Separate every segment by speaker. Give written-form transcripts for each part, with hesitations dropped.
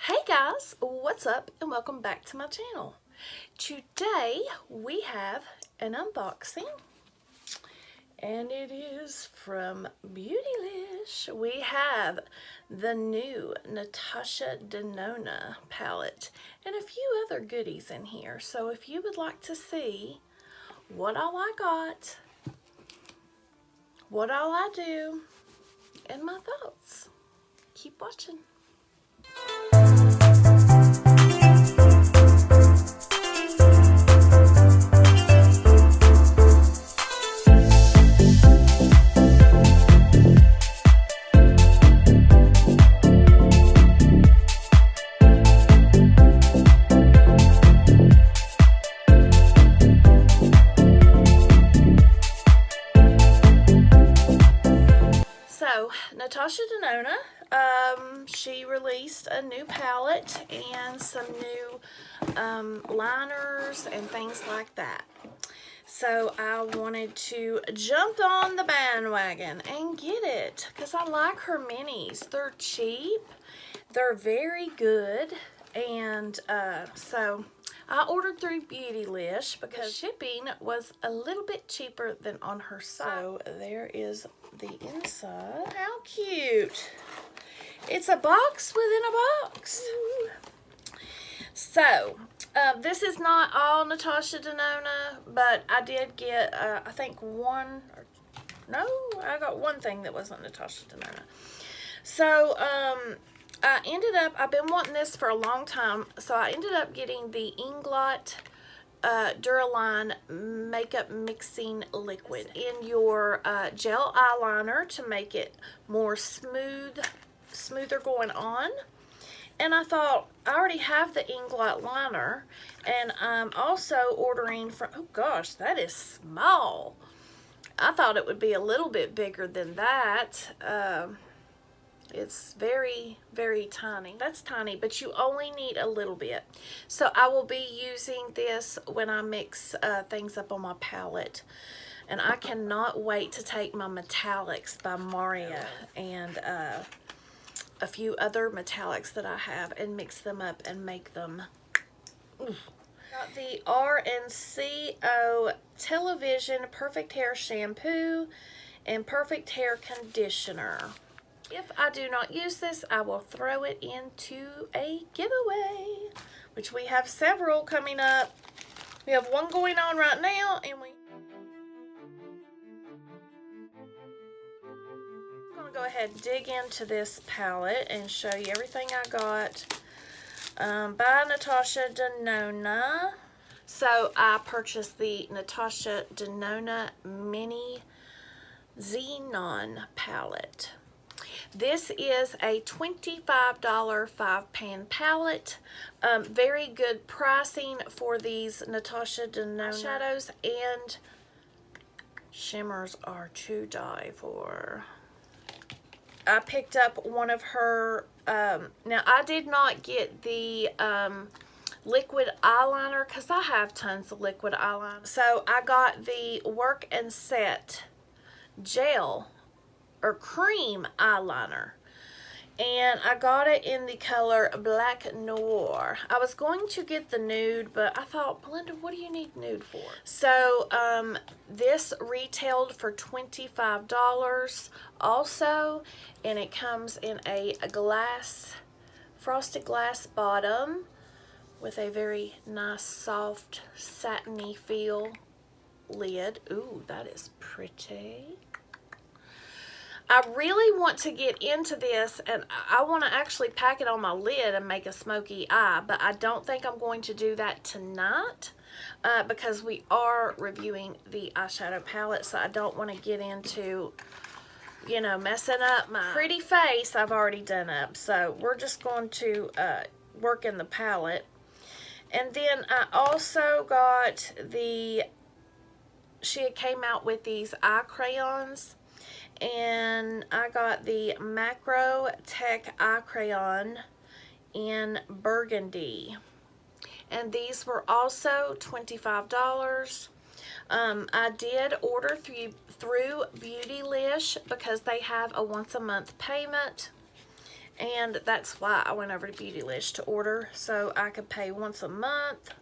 Speaker 1: Hey guys, what's up and welcome back to my channel. Today we have an unboxing and it is from Beautylish. We have the new Natasha Denona palette and a few other goodies in here. So if you would like to see what all I got, what all I do, and my thoughts, keep watching. Natasha Denona, she released a new palette and some new liners and things like that. So I wanted to jump on the bandwagon and get it because I like her minis. They're cheap, they're very good, and so I ordered through Beautylish because shipping was a little bit cheaper than on her site. So there is the inside. How cute. It's a box within a box. So this is not all Natasha Denona, but I did get I think I got one thing that wasn't Natasha Denona. So I've been wanting this for a long time, so I ended up getting the Inglot Duraline makeup mixing liquid in your gel eyeliner to make it more smoother going on. And I thought, I already have the Inglot liner, and I'm also ordering from, oh gosh, that is small. I thought it would be a little bit bigger than that. It's very, very tiny. That's tiny, but you only need a little bit. So I will be using this when I mix things up on my palette. And I cannot wait to take my metallics by Maria and a few other metallics that I have and mix them up and make them. Oof. Got the R&CO Television Perfect Hair Shampoo and Perfect Hair Conditioner. If I do not use this, I will throw it into a giveaway, which we have several coming up. We have one going on right now, and I'm going to go ahead and dig into this palette and show you everything I got by Natasha Denona. So I purchased the Natasha Denona Mini Xenon palette. This is a $25 5-pan palette. Very good pricing for these Natasha Denona shadows, and shimmers are to die for. I picked up one of her, now I did not get the liquid eyeliner because I have tons of liquid eyeliner. So I got the Work and Set gel or cream eyeliner, and I got it in the color Black Noir. I was going to get the nude, but I thought, Belinda, what do you need nude for? So this retailed for $25 also, and it comes in a frosted glass bottom with a very nice soft satiny feel lid. Ooh, that is pretty. I really want to get into this, and I want to actually pack it on my lid and make a smoky eye, but I don't think I'm going to do that tonight because we are reviewing the eyeshadow palette, so I don't want to get into, you know, messing up my pretty face I've already done up. So we're just going to work in the palette. And then I also got she came out with these eye crayons, and I got the Macro Tech Eye Crayon in Burgundy. And these were also $25. I did order through Beautylish because they have a once a month payment. And that's why I went over to Beautylish to order, so I could pay once a month.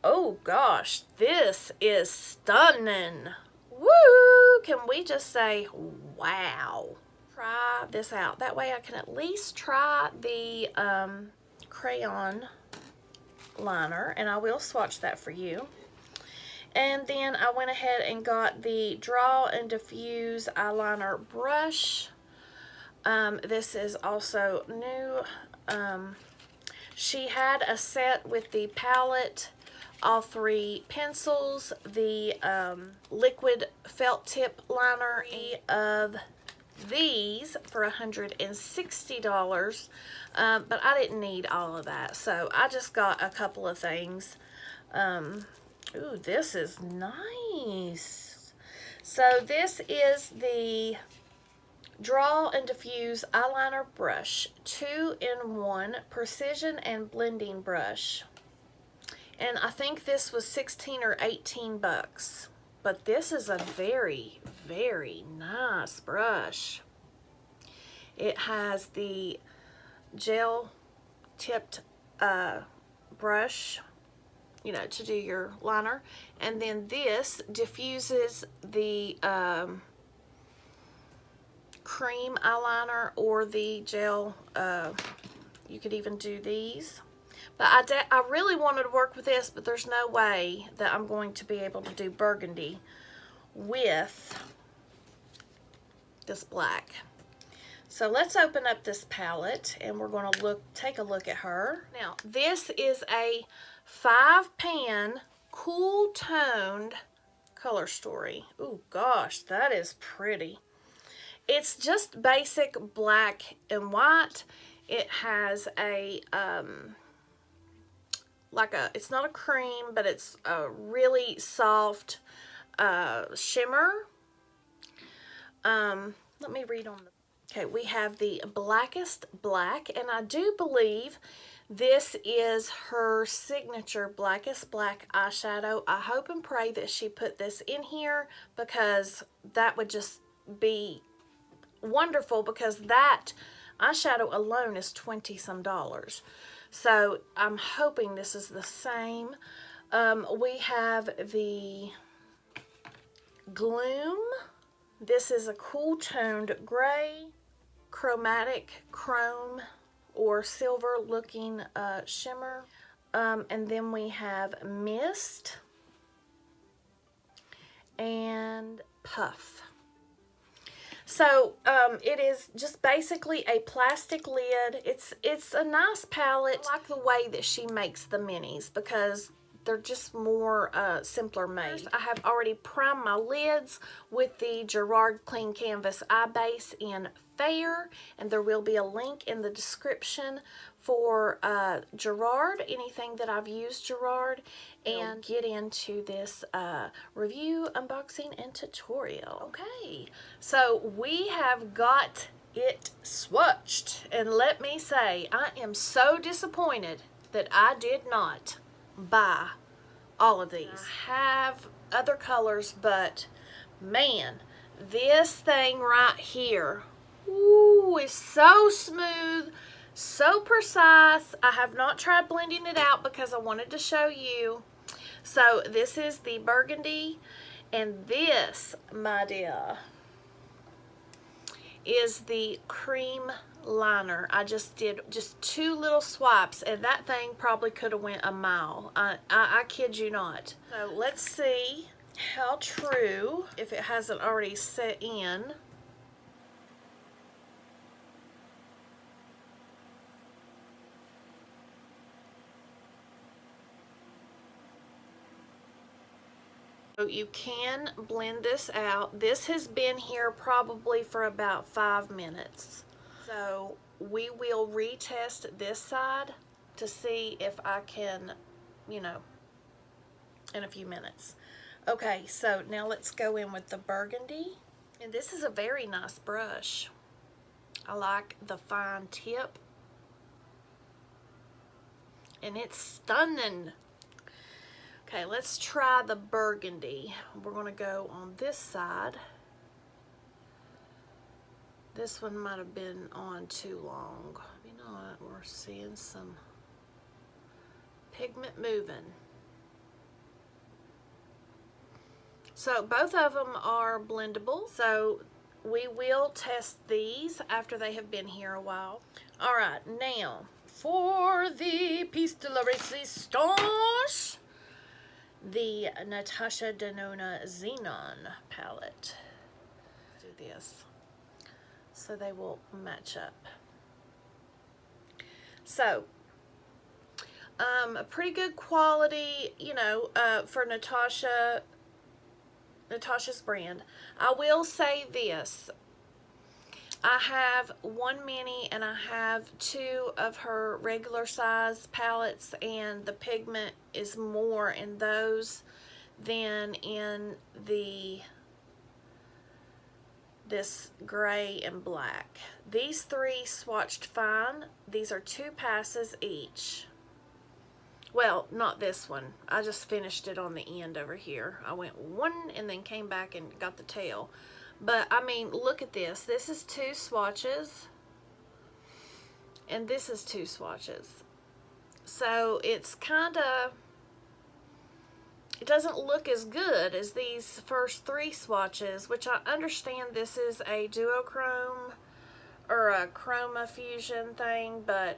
Speaker 1: Oh gosh, this is stunning. Woo! Can we just say wow? Try this out. That way I can at least try the crayon liner, and I will swatch that for you. And then I went ahead and got the Draw and Diffuse eyeliner brush. This is also new. She had a set with the palette, all 3 pencils, the liquid felt tip liner, of these for $160, but I didn't need all of that, so I just got a couple of things. Ooh, this is nice. So this is the Draw and Diffuse eyeliner brush, 2-in-1 precision and blending brush. And I think this was 16 or 18 bucks. But this is a very, very nice brush. It has the gel tipped brush, you know, to do your liner. And then this diffuses the cream eyeliner or the gel. You could even do these. But I really wanted to work with this, but there's no way that I'm going to be able to do burgundy with this black. So let's open up this palette and we're going to take a look at her. Now, this is a 5-pan cool toned color story. Ooh, gosh, that is pretty. It's just basic black and white. It has a it's not a cream, but it's a really soft shimmer. Let me read on the... Okay, we have the Blackest Black, and I do believe this is her signature Blackest Black eyeshadow. I hope and pray that she put this in here, because that would just be wonderful, because that eyeshadow alone is $20-some. So I'm hoping this is the same. We have the Gloom. This is a cool toned gray, chromatic chrome or silver looking shimmer. And then we have Mist and Puff. So it is just basically a plastic lid. It's a nice palette. I like the way that she makes the minis, because they're just more simpler made. I have already primed my lids with the Gerard Clean Canvas Eye Base in Fair, and there will be a link in the description for Gerard, anything that I've used Gerard, and get into this review, unboxing, and tutorial. Okay, so we have got it swatched, and let me say, I am so disappointed that I did not buy all of these. I have other colors, but man, this thing right here, ooh, is so smooth, so precise. I have not tried blending it out because I wanted to show you. So this is the burgundy, and this, my dear, is the cream liner. I just did just 2 little swipes, and that thing probably could have went a mile. I kid you not. So let's see how true, if it hasn't already set in. So you can blend this out. This has been here probably for about 5 minutes. So we will retest this side to see if I can, you know, in a few minutes. Okay, so now let's go in with the burgundy. And this is a very nice brush. I like the fine tip. And it's stunning. Okay, let's try the burgundy. We're going to go on this side. This one might have been on too long. You know what? We're seeing some pigment moving. So both of them are blendable. So we will test these after they have been here a while. All right, now for the piece de la resistance, the Natasha Denona Xenon palette. Let's do this so they will match up. So, a pretty good quality, you know, for Natasha's brand. I will say this. I have one mini and I have two of her regular size palettes, and the pigment is more in those than in this gray and black. These three swatched fine. These are 2 passes each. Well, not this one. I just finished it on the end over here. I went one and then came back and got the tail. But, I mean, look at this. This is 2 swatches. And this is 2 swatches. So, it's kind of... It doesn't look as good as these first 3 swatches, which I understand this is a duochrome or a chroma fusion thing, but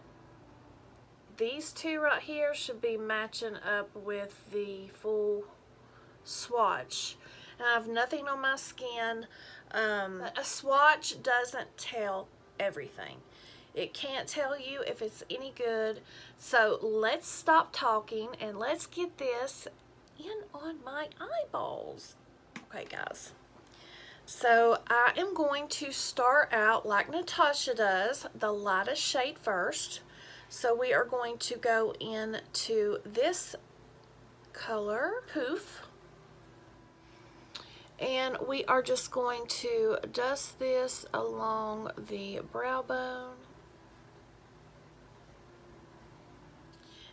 Speaker 1: these 2 right here should be matching up with the full swatch. And I have nothing on my skin. A swatch doesn't tell everything. It can't tell you if it's any good. So let's stop talking and let's get this in on my eyeballs. Okay, guys. So I am going to start out like Natasha does, the lightest shade first. So we are going to go into this color, Poof. And we are just going to dust this along the brow bone.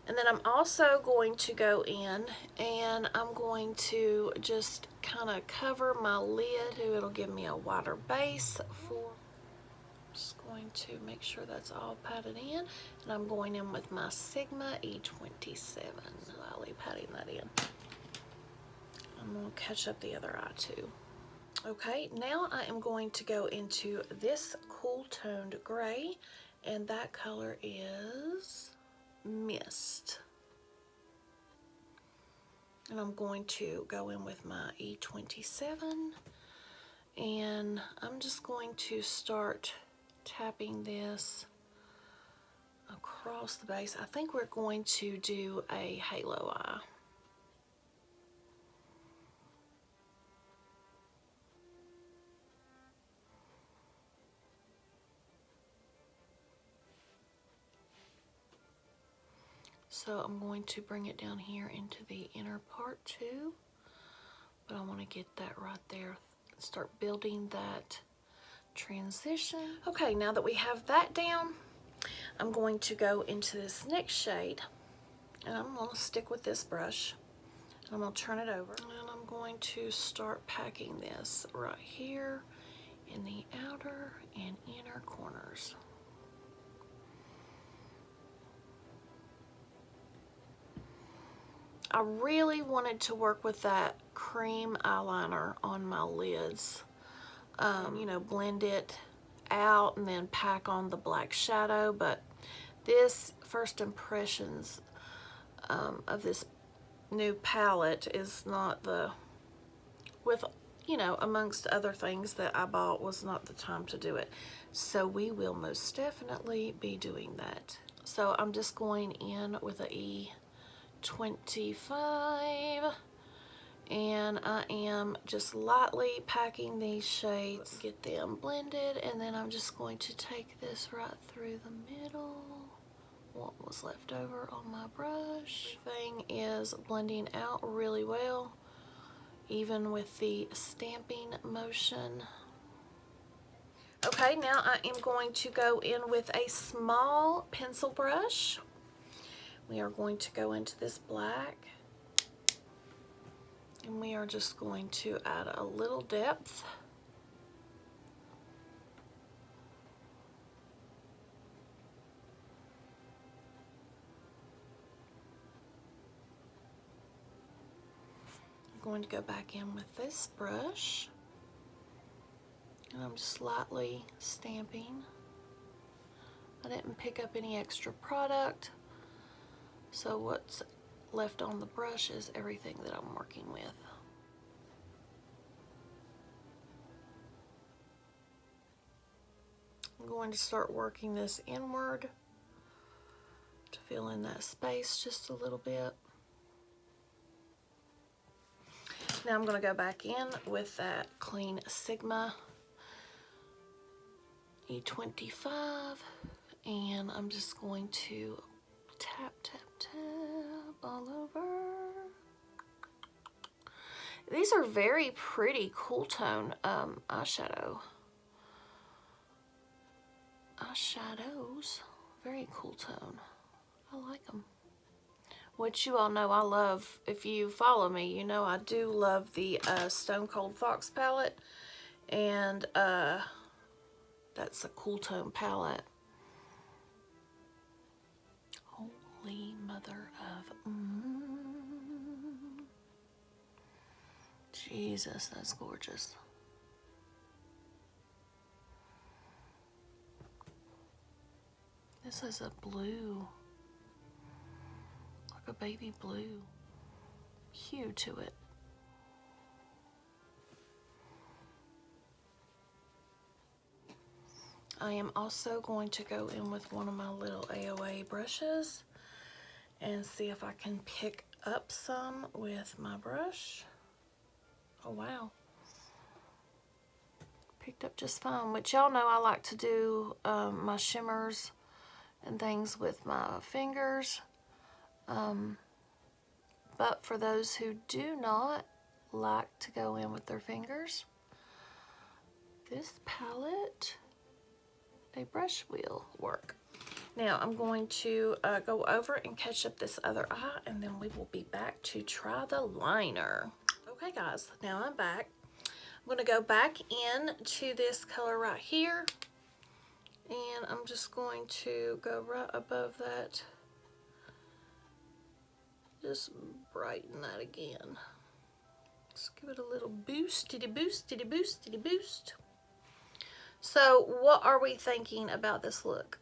Speaker 1: And then I'm also going to go in and I'm going to just kind of cover my lid. It'll give me a wider base for... Just going to make sure that's all patted in. And I'm going in with my Sigma E27. Slightly patting that in. I'm going to catch up the other eye too. Okay, now I am going to go into this cool toned gray, and that color is Mist. And I'm going to go in with my E27, and I'm just going to start tapping this across the base. I think we're going to do a halo eye. So I'm going to bring it down here into the inner part too, but I want to get that right there, start building that transition. Okay, now that we have that down, I'm going to go into this next shade, and I'm going to stick with this brush. I'm going to turn it over, and I'm going to start packing this right here in the outer and inner corners. I really wanted to work with that cream eyeliner on my lids. You know, blend it out and then pack on the black shadow, but this first impressions of this new palette is not the, with, you know, amongst other things that I bought, was not the time to do it. So we will most definitely be doing that. So I'm just going in with a E25, and I am just lightly packing these shades, get them blended, and then I'm just going to take this right through the middle, what was left over on my brush. Everything is blending out really well, even with the stamping motion. Okay, now I am going to go in with a small pencil brush. We are going to go into this black, and we are just going to add a little depth. going to go back in with this brush. And I'm just lightly stamping. I didn't pick up any extra product, so what's left on the brush is everything that I'm working with. I'm going to start working this inward to fill in that space just a little bit. Now I'm going to go back in with that clean Sigma E25, and I'm just going to tap, tap, tap all over. These are very pretty cool tone eyeshadows. Very cool tone. I like them. Which you all know I love. If you follow me, you know I do love the Stone Cold Fox palette, and that's a cool tone palette. Holy mother of Jesus, that's gorgeous. This is a blue, like a baby blue hue to it. I am also going to go in with one of my little AOA brushes and see if I can pick up some with my brush. Oh wow. Picked up just fine, which y'all know I like to do my shimmers and things with my fingers. But for those who do not like to go in with their fingers, this palette, a brush will work. Now I'm going to go over and catch up this other eye, and then we will be back to try the liner. Okay guys, now I'm back. I'm going to go back in to this color right here, and I'm just going to go right above that. Just brighten that again. Let's give it a little boostity boostity boostity boost. So what are we thinking about this look?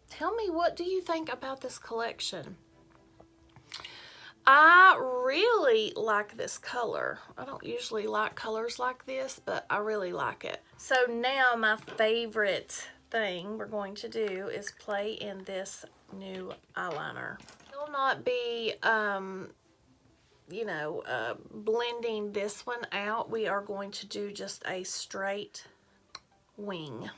Speaker 1: Tell me, what do you think about this collection? I really like this color. I don't usually like colors like this, but I really like it. So now my favorite thing we're going to do is play in this new eyeliner. Will not be, you know, blending this one out. We are going to do just a straight wing.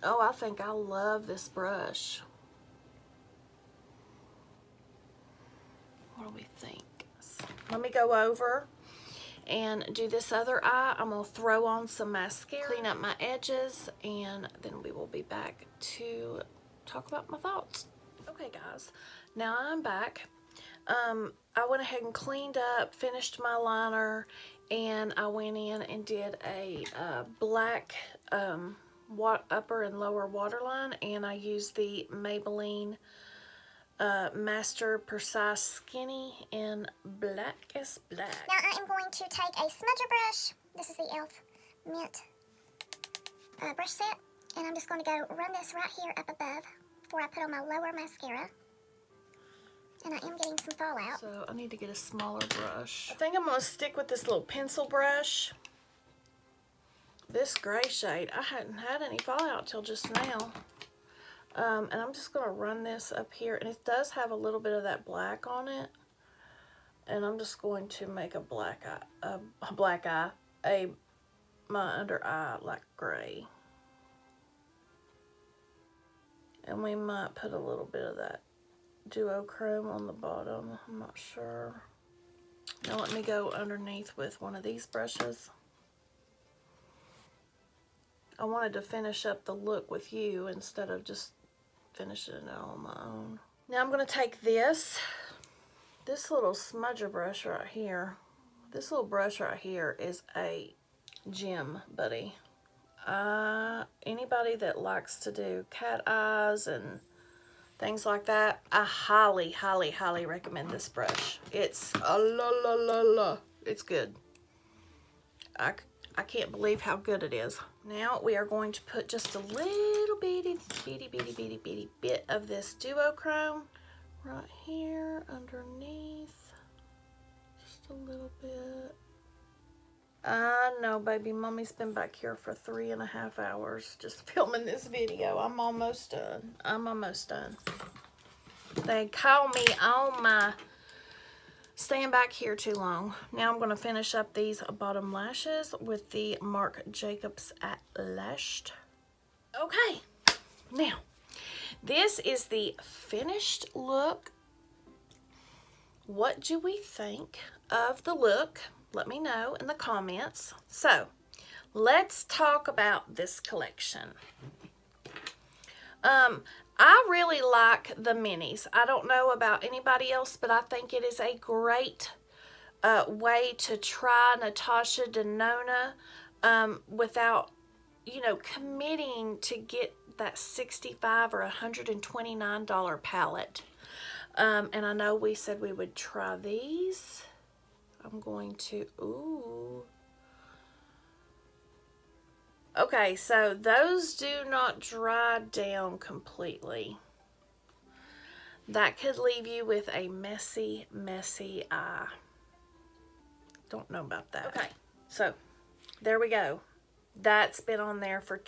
Speaker 1: Oh, I think I love this brush. What do we think? Let me go over and do this other eye. I'm going to throw on some mascara, clean up my edges, and then we will be back to talk about my thoughts. Okay guys, now I'm back. I went ahead and cleaned up, finished my liner, and I went in and did a black upper and lower waterline, and I used the Maybelline Master Precise Skinny in Blackest Black.
Speaker 2: Now I am going to take a smudger brush. This is the e.l.f. Mint brush set, and I'm just going to go run this right here up above before I put on my lower mascara. And I am getting some fallout.
Speaker 1: So I need to get a smaller brush. I think I'm going to stick with this little pencil brush. This gray shade, I hadn't had any fallout till just now. And I'm just going to run this up here. And it does have a little bit of that black on it. And I'm just going to make a black eye, my under eye like gray. And we might put a little bit of that duochrome on the bottom. I'm not sure. Now let me go underneath with one of these brushes. I wanted to finish up the look with you instead of just finishing it on my own. Now I'm going to take this little smudger brush right here. This little brush right here is a gem, buddy. Anybody that likes to do cat eyes and things like that, I highly, highly, highly recommend this brush. It's it's good. I can't believe how good it is. Now we are going to put just a little bitty bit of this duochrome right here underneath. Just a little bit. I know, baby. Mommy's been back here for 3.5 hours just filming this video. I'm almost done. I'm almost done. They call me on my staying back here too long. Now I'm going to finish up these bottom lashes with the Marc Jacobs at Lashed. Okay, now this is the finished look. What do we think of the look? Let me know in the comments. So let's talk about this collection. I really like the minis. I don't know about anybody else, but I think it is a great way to try Natasha Denona without, you know, committing to get that $65 or $129 palette. And I know we said we would try these. I'm going to, ooh. Okay, so those do not dry down completely. That could leave you with a messy, messy eye. Don't know about that. Okay, so there we go. That's been on there for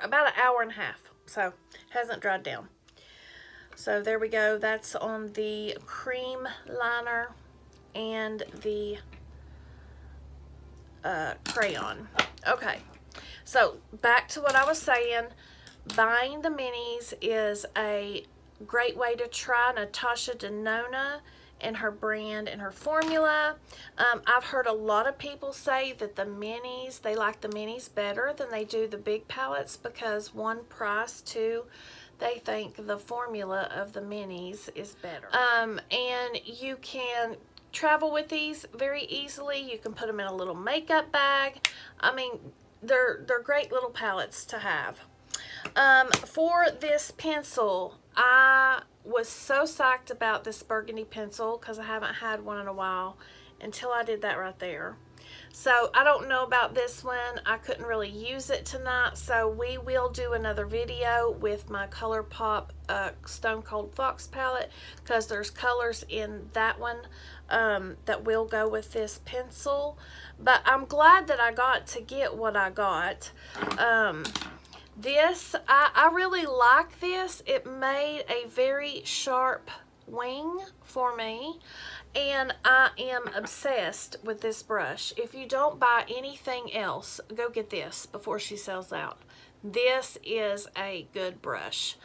Speaker 1: about an hour and a half. So hasn't dried down. So there we go. That's on the cream liner and the crayon. Okay. So back to what I was saying, buying the minis is a great way to try Natasha Denona and her brand and her formula. I've heard a lot of people say that the minis, they like the minis better than they do the big palettes because one, price, two, they think the formula of the minis is better. And you can travel with these very easily. You can put them in a little makeup bag. I mean, they're great little palettes to have. For this pencil, I was so psyched about this burgundy pencil because I haven't had one in a while until I did that right there. So I don't know about this one. I couldn't really use it tonight, so we will do another video with my ColourPop Stone Cold Fox palette because there's colors in that one that will go with this pencil. But I'm glad that I got to get what I got. This, I really like this. It made a very sharp wing for me. And I am obsessed with this brush. If you don't buy anything else, go get this before she sells out. This is a good brush.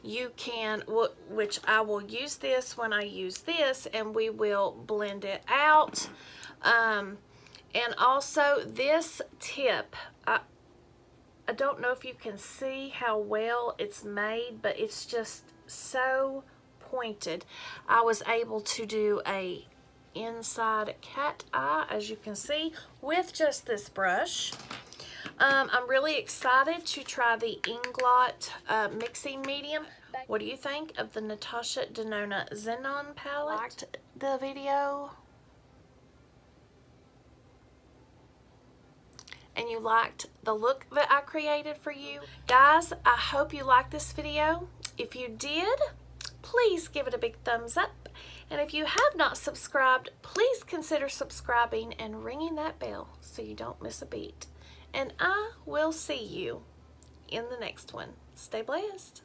Speaker 1: You can, which I will use this when I use this, and we will blend it out. And also this tip, I don't know if you can see how well it's made, but it's just so pointed. I was able to do a inside cat eye, as you can see, with just this brush. I'm really excited to try the Inglot mixing medium. What do you think of the Natasha Denona Xenon palette? Liked the video? And you liked the look that I created for you? Guys, I hope you liked this video. If you did, please give it a big thumbs up. And if you have not subscribed, please consider subscribing and ringing that bell so you don't miss a beat. And I will see you in the next one. Stay blessed.